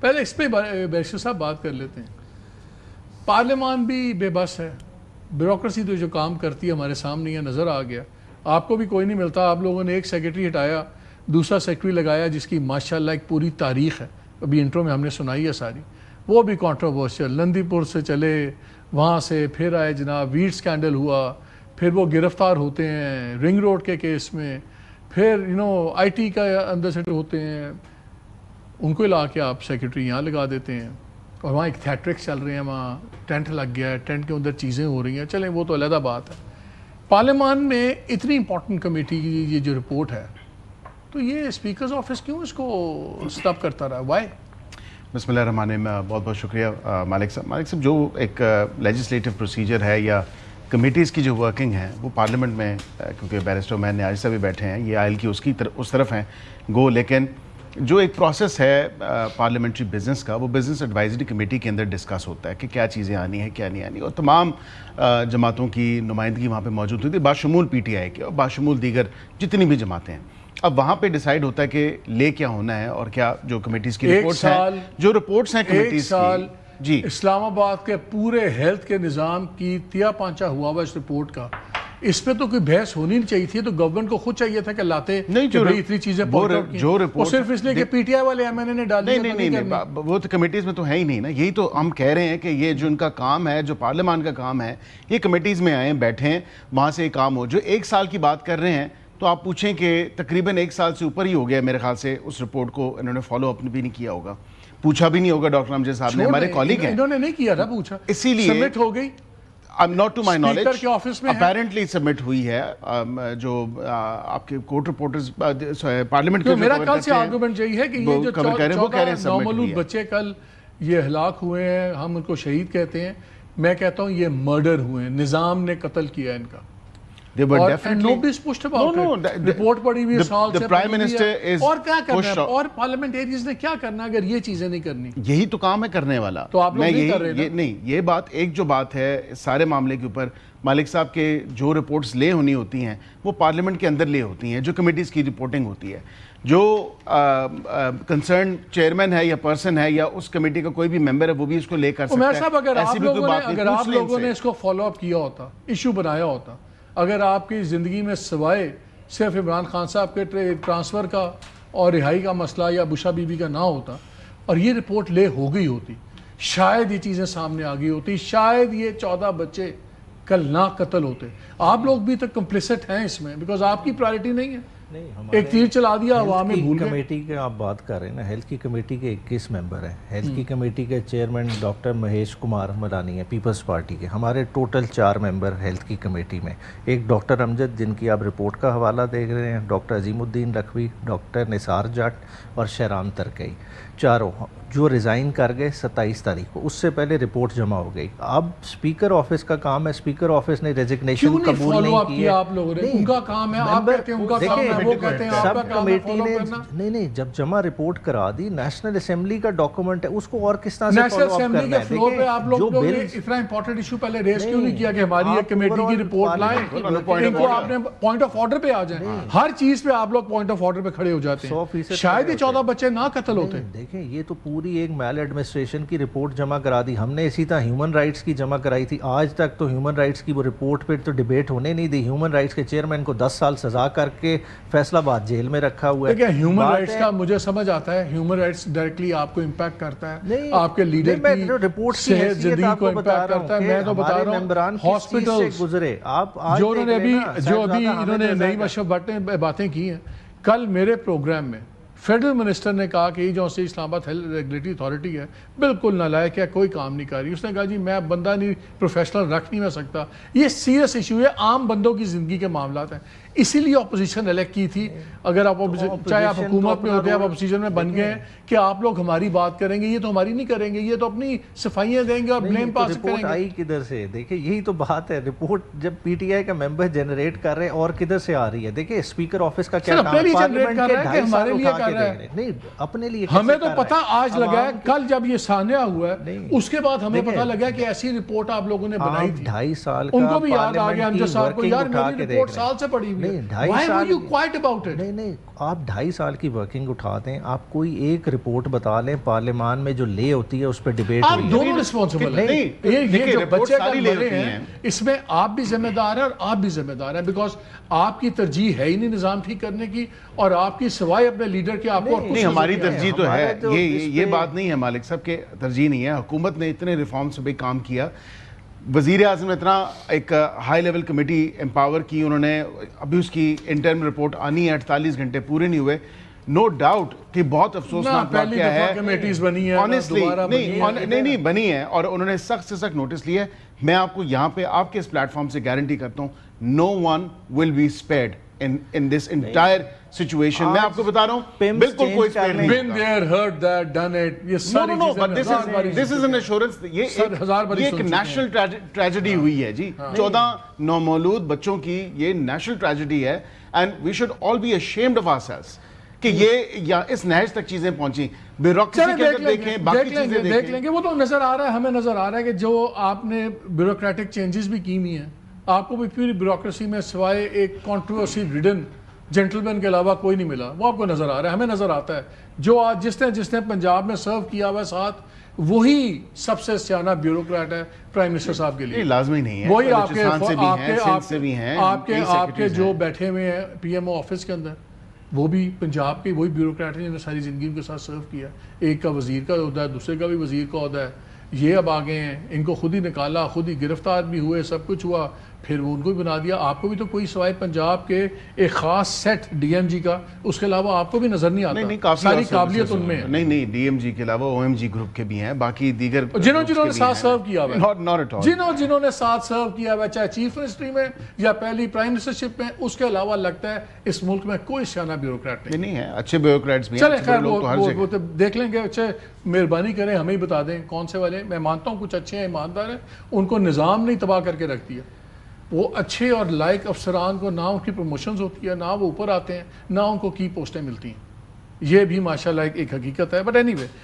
پہلے اس پہ بیرسٹر صاحب بات کر لیتے ہیں. پارلیمان بھی بے بس ہے, بیوروکریسی تو جو کام کرتی ہے ہمارے سامنے یہ نظر آ گیا. آپ کو بھی کوئی نہیں ملتا, آپ لوگوں نے ایک سیکرٹری ہٹایا, دوسرا سیکرٹری لگایا جس کی ماشاءاللہ ایک پوری تاریخ ہے, ابھی انٹرو میں ہم نے سنائی ہے ساری, وہ بھی کانٹروورشل. لندی پور سے چلے, وہاں سے پھر آئے جناب ویٹ سکینڈل ہوا, پھر وہ گرفتار ہوتے ہیں رنگ روڈ کے کیس میں, پھر آئی ٹی کا اندر سے ہوتے ہیں, ان کو لا کے آپ سیکرٹری یہاں لگا دیتے ہیں, اور وہاں ایک تھیٹرکس چل رہے ہیں, وہاں ٹینٹ لگ گیا ہے, ٹینٹ کے اندر چیزیں ہو رہی ہیں, چلیں وہ تو علیحدہ بات ہے. پارلیمان میں اتنی امپورٹنٹ کمیٹی کی یہ جو رپورٹ ہے, تو یہ اسپیکرز آفس کیوں اس کو اسٹاپ کرتا رہا, وائی؟ بسم اللہ الرحمن الرحیم. بہت بہت شکریہ مالک صاحب. مالک صاحب, جو ایک لیجسلیٹو پروسیجر ہے یا کمیٹیز کی جو ورکنگ ہے وہ پارلیمنٹ میں, کیونکہ بیرسٹر عمیر نیازی صاحب بھی بیٹھے ہیں, یہ آئل کی اس طرف ہیں گو, لیکن جو ایک پروسیس ہے پارلیمنٹری بزنس کا, وہ بزنس ایڈوائزری کمیٹی کے اندر ڈسکس ہوتا ہے کہ کیا چیزیں آنی ہیں کیا نہیں آنی, اور تمام جماعتوں کی نمائندگی وہاں پہ موجود ہوتی ہے, باشمول پی ٹی آئی کی اور باشمول دیگر جتنی بھی جماعتیں ہیں. اب وہاں پہ ڈیسائیڈ ہوتا ہے کہ لے کیا ہونا ہے, اور کیا جو کمیٹیز کی رپورٹس ہیں, جو رپورٹس ہیں کمیٹیز کی. جی, اسلام آباد کے پورے ہیلتھ کے نظام کی تیا پانچا ہوا ہوا اس رپورٹ کا, اس پہ تو کوئی بحث ہونی نہیں چاہیے تھی. تو گورنمنٹ کو خود چاہیے تھا کہ لاتے اتنی چیزیں پوائنٹ آؤٹ کی, وہ صرف اس لیے کہ پی ٹی آئی والے ایم این اے نے ڈالی. نہیں, وہ تو کمیٹیز میں تو ہے ہی نہیں نا. یہی تو ہم کہہ رہے ہیں کہ یہ جو ان کا کام ہے, جو پارلیمان کا کام ہے, یہ کمیٹیز میں آئیں بیٹھیں, وہاں سے یہ کام ہو. جو ایک سال کی بات کر رہے ہیں, تو آپ پوچھیں کہ تقریباً ایک سال سے اوپر ہی ہو گیا میرے خیال سے اس رپورٹ کو انہوں نے فالو اپ بھی نہیں کیا ہوگا, پوچھا بھی نہیں ہوگا. ڈاکٹر امجد صاحب نے, ہمارے کالیگ ہیں, انہوں نے نہیں کیا تھا پوچھا, اسی لیے سبمٹ ہو گئی. not to my knowledge, speaker کے آفس میں اپیرنٹلی سبمٹ ہوئی ہے. جو آپ کے کورٹ رپورٹرز پارلیمنٹ کے, میرا کل سے آرگومنٹ یہی ہے کہ یہ جو 14 نومولود بچے کل یہ ہلاک ہوئے ہیں, ہم ان کو شہید کہتے ہیں, میں کہتا ہوں یہ مرڈر ہوئے ہیں, نظام نے قتل کیا ان کا. رپورٹ پڑی ہوئی سال سے, اور کیا کرنا ہے, اور پارلیمنٹیریز نے کیا کرنا اگر یہ چیزیں نہیں کرنی. یہی تو کام ہے کرنے والا. تو آپ لوگ نہیں کر رہے نا. نہیں, یہ بات ایک جو بات ہے سارے معاملے کے اوپر, مالک صاحب کے جو رپورٹس لے ہونی ہوتی ہیں وہ پارلیمنٹ کے اندر لے ہوتی ہیں, جو کمیٹیز کی رپورٹنگ ہوتی ہے, جو کنسرن چیئرمین ہے یا پرسن ہے یا اس کمیٹی کا کوئی بھی ممبر ہے وہ بھی اس کو لے کر سکتا ہے. عمیر صاحب, اگر آپ لوگوں نے اس کو فالو اپ کیا ہوتا, ایشو بنایا ہوتا, اگر آپ کی زندگی میں سوائے صرف عمران خان صاحب کے ٹرانسفر کا اور رہائی کا مسئلہ یا بشا بی بی کا نہ ہوتا, اور یہ رپورٹ لے ہو گئی ہوتی, شاید یہ چیزیں سامنے آ گئی ہوتی, شاید یہ 14 بچے کل نہ قتل ہوتے. آپ لوگ بھی تو کمپلیسٹ ہیں اس میں, بیکاز آپ کی پرائرٹی نہیں ہے. ایک تیر چلا دیا, عوام میں بھول گئے. کمیٹی کے آپ بات کر رہے ہیں نا, ہیلتھ کی کمیٹی کے 21 ممبر ہیں. ہیلتھ کی کمیٹی کے چیئرمین ڈاکٹر مہیش کمار ملانی ہیں پیپلز پارٹی کے. ہمارے ٹوٹل 4 ممبر ہیلتھ کی کمیٹی میں, ایک ڈاکٹر امجد جن کی آپ رپورٹ کا حوالہ دیکھ رہے ہیں, ڈاکٹر عظیم الدین لکھوی, ڈاکٹر نثار جٹ اور شہرام ترکئی, چاروں جو ریزائن کر گئے 27 تاریخ کو. اس سے پہلے رپورٹ جمع ہو گئی. اب اسپیکر آفس کا کام ہے, اسپیکر آفس نے ریزگنیشن قبول نہیں کی ہے. آپ لوگوں نے, ان کا کام ہے, آپ کہتے ہیں ان کا کام ہے, وہ کہتے ہیں آپ کا کام ہے فالو کرنا. نہیں, جب جمع رپورٹ کرا دی, نیشنل اسمبلی کا ڈاکومنٹ ہے, اس کو اور کس طرح سے فالو اپ کرنا ہے. فلور پہ آپ لوگوں نے اتنا امپورٹنٹ ایشو پہلے ریز کیوں نہیں کیا کہ ہماری ایک کمیٹی کی رپورٹ لائیں, ان کو آپ نے پوائنٹ آف آرڈر پہ آ جائیں. ہر چیز پہ آپ لوگ پوائنٹ آف آرڈر پہ کھڑے ہو جاتے ہیں. شاید یہ 14 بچے نہ قتل ہوتے. دیکھیں, یہ تو پوری ایک میل ایڈمنسٹریشن کی رپورٹ جمع کرا دی ہم نے, اسی طرح ہیومن رائٹس کی جمع کرائی تھی. آج تک تو ہیومن رائٹس کی وہ رپورٹ پہ تو ڈیبیٹ ہونے نہیں دی. ہیومن رائٹس کے چیئرمین کو 10 سال سزا کر کے فیصلہ آباد جیل میں رکھا ہوا ہے. دیکھیں, ہیومن رائٹس کا مجھے سمجھ آتا ہے, ہیومن رائٹس ڈائریکٹلی آپ کو امپیکٹ کرتا ہے, آپ کے لیڈر کی صحت زندگی کو امپیکٹ کرتا ہے. میں تو بتا رہا ہوں ہاسپٹلز گزرے, آپ جو ابھی انہوں نے نئی مشورہ باتیں کی ہیں. کل میرے پروگرام میں فیڈرل منسٹر نے کہا کہ یہ جو سے اسلام آباد ہیلتھ ریگولیٹری اتھارٹی ہے بالکل نالائق ہے, کوئی کام نہیں کر رہی. اس نے کہا جی میں بندہ نہیں, پروفیشنل رکھ نہیں میں سکتا. یہ سیریس ایشو ہے, عام بندوں کی زندگی کے معاملات ہیں, اسی لیے اپوزیشن الیکٹ کی تھی. اگر آپ چاہے آپ حکومت میں ہوتے ہیں, آپ اپوزیشن میں بن گئے ہیں کہ آپ لوگ ہماری بات کریں گے, یہ تو ہماری نہیں کریں گے, یہ تو اپنی صفائیاں دیں گے اور بلیم پاس کریں گے. رپورٹ آئی کدھر سے؟ دیکھیں یہی تو بات ہے, رپورٹ جب پی ٹی آئی کا ممبر جنریٹ کر رہے ہیں اور کدھر سے آ رہی ہے. دیکھیں اسپیکر آفس کا کیا کام ہے, پارلیمنٹ کے 2.5 سال اٹھا کے دے رہے. نہیں, اپنے لیے ہمیں تو پتہ آج لگا ہے, کل جب یہ سامنے ہوا ہے اس کے بعد ہمیں پتہ لگا کہ ایسی رپورٹ آپ لوگوں نے بنائی تھی. 2.5 سال ان کو بھی یاد آ گیا امجد صاحب کو, یار میری رپورٹ سال سے پڑی ہوئی نہیں، لیا. 2.5 Why were سال you quiet about it? نہیں آپ 2.5 سال کی ورکنگ اٹھا دیں, آپ کوئی ایک رپورٹ بتا لیں پارلیمان میں جو لے ہوتی ہے اس پہ ڈبیٹ آپ ہوئی ہے. دونوں رسپانسبل ہیں. یہ جو بچے کا مرے ہیں اس میں آپ بھی ذمہ دار ہیں اور آپ بھی ذمہ دار ہیں, بیکاز آپ کی ترجیح ہے ہی نہیں نظام ٹھیک کرنے کی, اور آپ کی سوائے اپنے لیڈر کے آپ کو اور کچھ نہیں, ہماری ترجیح تو ہے, ہمارا یہ بات نہیں ہے مالک صاحب کہ ترجیح نہیں ہے. حکومت نے اتنے ریفارمز پہ کام کیا, وزیر اعظم نے اتنا ایک ہائی لیول کمیٹی امپاور کی, انہوں نے ابھی اس کی انٹرم رپورٹ آنی ہے, 48 گھنٹے پورے نہیں ہوئے. نو ڈاؤٹ کہ بہت افسوسناک واقعہ ہے, کمیٹیز بنی ہیں آنیسٹلی نہیں بنی ہے, اور انہوں نے سخت سے سخت نوٹس لیا ہے. میں آپ کو یہاں پہ آپ کے اس پلیٹ فارم سے گارنٹی کرتا ہوں, no one will be spared in this entire situation. میں آپ کو بتا رہا ہوں بالکل کوئی اسپیئر نہیں. Been there, heard that, done it. یہ ساری No, but this is an assurance. یہ ایک نیشنل ٹریجڈی ہوئی ہے جی, 14 نومولود بچوں کی یہ نیشنل ٹریجڈی ہے, and we should all be ashamed of ourselves کہ یہ اس نہج تک چیزیں پہنچی. بیوروکریسی کے اندر دیکھیں, باقی چیزیں دیکھ لیں گے, وہ تو نظر آ رہا ہے, ہمیں نظر آ رہا ہے کہ جو آپ نے بیوروکریٹک چینجز بھی کی ہوئی ہیں, آپ کو بھی پوری بیوروکریسی میں سوائے ایک کنٹروورسی ریڈن جینٹل مین کے علاوہ کوئی نہیں ملا, وہ آپ کو نظر آ رہا ہے, ہمیں نظر آتا ہے. جو آج جس نے پنجاب میں سرو کیا ہوا ہے ساتھ, وہی سب سے سیانہ بیوروکریٹ ہے پرائم منسٹر صاحب کے لیے. لازمی نہیں ہے, وہی آپ کے جو بیٹھے ہوئے ہیں پی ایم او آفس کے اندر, وہ بھی پنجاب کے وہی بیوروکریٹ ہیں جنہوں نے ساری زندگی ان کے ساتھ سرو کیا. ایک کا وزیر کا عہدہ ہے, دوسرے کا بھی وزیر کا عہدہ ہے. یہ اب آگے ہیں, ان کو خود ہی نکالا, خود ہی گرفتار بھی ہوئے, سب کچھ ہوا, پھر وہ ان کو بھی بنا دیا. آپ کو بھی تو کوئی سوائے پنجاب کے ایک خاص سیٹ ڈی ایم جی کا, اس کے علاوہ آپ کو بھی نظر نہیں آتا. ساری قابلیت ان میں ہے. نہیں, ڈی ایم جی کے علاوہ او ایم جی گروپ کے بھی ہیں, باقی دیگر جنہوں نے ساتھ سرو کیا ہوا ہے, جنہوں نے ساتھ سرو کیا ہوا, چاہے چیف منسٹری میں یا پہلی پرائم منسٹرشپ میں, اس کے علاوہ لگتا ہے اس ملک میں کوئی سیانہ بیوروکریٹ نہیں ہے. اچھے بیوروکریٹس بھی ہیں. چلے خیر, وہ دیکھ لیں گے. اچھا مہربانی کریں ہمیں ہی بتا دیں کون سے والے. میں مانتا ہوں کچھ اچھے ہیں, ایماندار ہیں, ان کو نظام نہیں تباہ کر کے رکھ دیا. وہ اچھے اور لائق افسران کو نہ ان کی پروموشنز ہوتی ہے, نہ وہ اوپر آتے ہیں, نہ ان کو کی پوسٹیں ملتی ہیں. یہ بھی ماشاءاللہ ایک حقیقت ہے. But any way